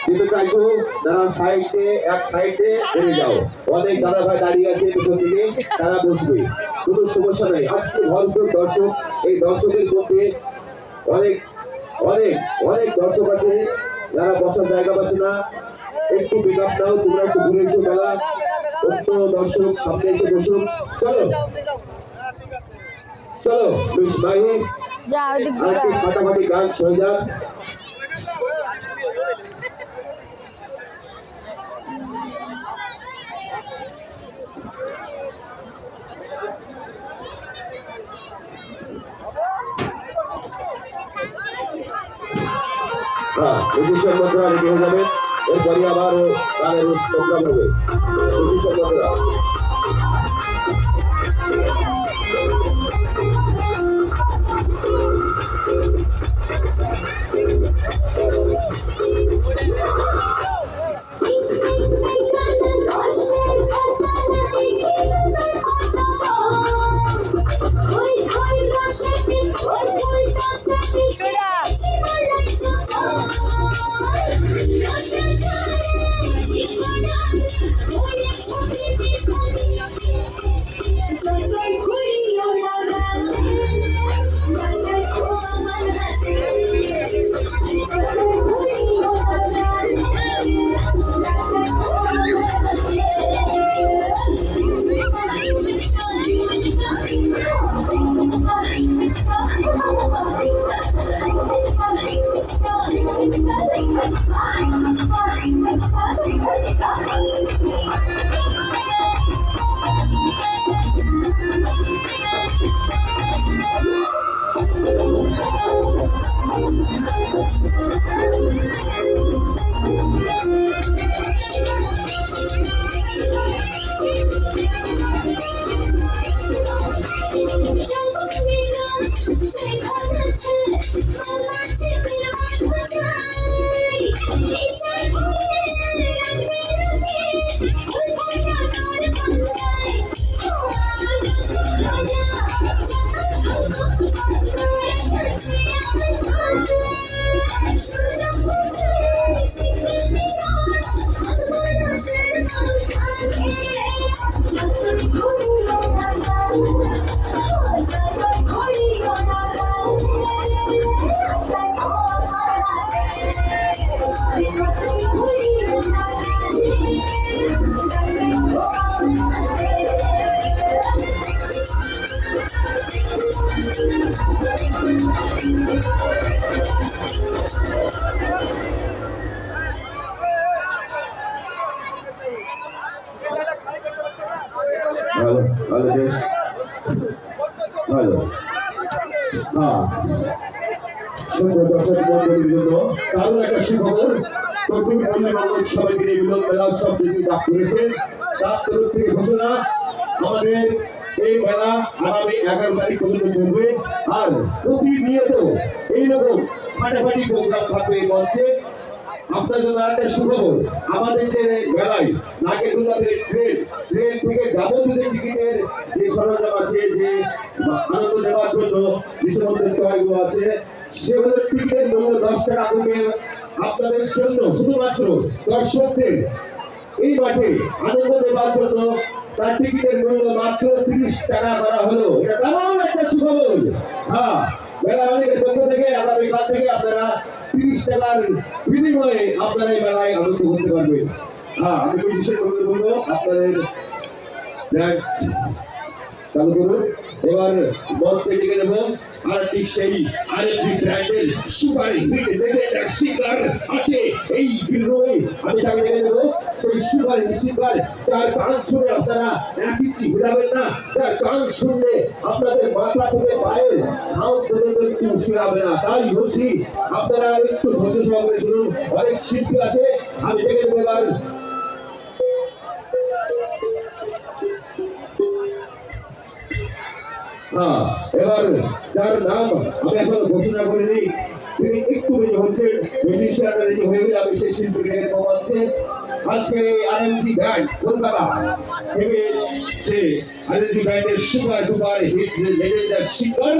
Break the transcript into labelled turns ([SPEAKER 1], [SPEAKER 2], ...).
[SPEAKER 1] কিন্তু চাইছো যারা সাইডে এক সাইডে বেরিয়ে যাও, অনেক দাদা ভাই দাঁড়িয়ে আছে পিছন দিকে, তারা বসবে, কোনো সমস্যা নেই। আজকে ভরপুর দর্শক, এই দর্শকের মধ্যে অনেক অনেক অনেক দর্শক আছে যারা বসার জায়গা পাচ্ছে না, একটু বিকাশ দাও, তোমরা একটু ঘুরে এসো খেলা, অন্য দর্শক সামনে এসে বসুন। চলো চলো বেশ ভাই, আরেকটু ফাটাফাটি গান হয়ে যাক। হ্যাঁ, ২৫ মধ্যে রেডি হয়ে যাবে, এরপরে আবার গানের প্রোগ্রাম হবে। ২৫ মধ্যে দারুণ একটা সুখবর, সবাইকে মিলন মেলা সব কিছু ডাক করেছে, তার তরফ থেকে ঘোষণা আমাদের এই মেলা আগামী 11 তারিখ পর্যন্ত চলবে। আর প্রতিনিয়ত এইরকম ফাটাফাটি প্রোগ্রাম থাকবে এই মঞ্চে। আপনার জন্য একটা সুখবর, আমাদের যে মেলায় নাগেরদোলা ট্রেন থেকে যাবতীয় টিকিটের যে সরঞ্জাম আছে, যে আনন্দ দেওয়ার জন্য যে সমস্ত টয়গুলো আছে, সেগুলো টিকিটের মূল্য 10 টাকা কমে আপনাদের জন্য শুধুমাত্র দর্শকদের এই মাঠে আনন্দ দেওয়ার জন্য তার টিকিটের মূল্য মাত্র 30 টাকা করা হলো। এটা দারুণ একটা সুখবর। হ্যাঁ, মেলা মালিকের পক্ষ থেকে আগামীকাল থেকে আপনারা 30 টাকার বিনিময়ে আপনারা এই মেলায় আনন্দ করতে পারবেন। হ্যাঁ, আমি বিশেষ করে বলবো আপনাদের চালু করুন। এবার মঞ্চে ডেকে নেব আরেকটি সেই আরেকটি ব্র্যান্ডের সুপার হিট লেজেন্ডার সিঙ্গার আছে এই বিরোধে, আমি তাকে ডেকে নেব সেই সুপার হিট সিঙ্গার, যার গান শুনে আপনারা একটি ঘুরাবেন না, যার গান শুনলে আপনাদের মাথা থেকে পায়ের ঘাম পর্যন্ত একটু শুনাবে না। তাই বলছি আপনারা একটু ধৈর্য সহকারে শুনুন, অনেক শিল্পী আছে। আমি ডেকে নেব এবার এবার যার নাম আমি এখন ঘোষণা করিনি, তিনি একটু রেডি হচ্ছেন, মিউজিশিয়ানরা রেডি হয়ে গেলে আমি সেই শিল্পীকে বলছি। আজকে আরএমজি ব্যান্ড কলকাতা থেকে সে আরএমজি ব্যান্ডের সুপার ডুপার হিট লেজেন্ডার সিঙ্গার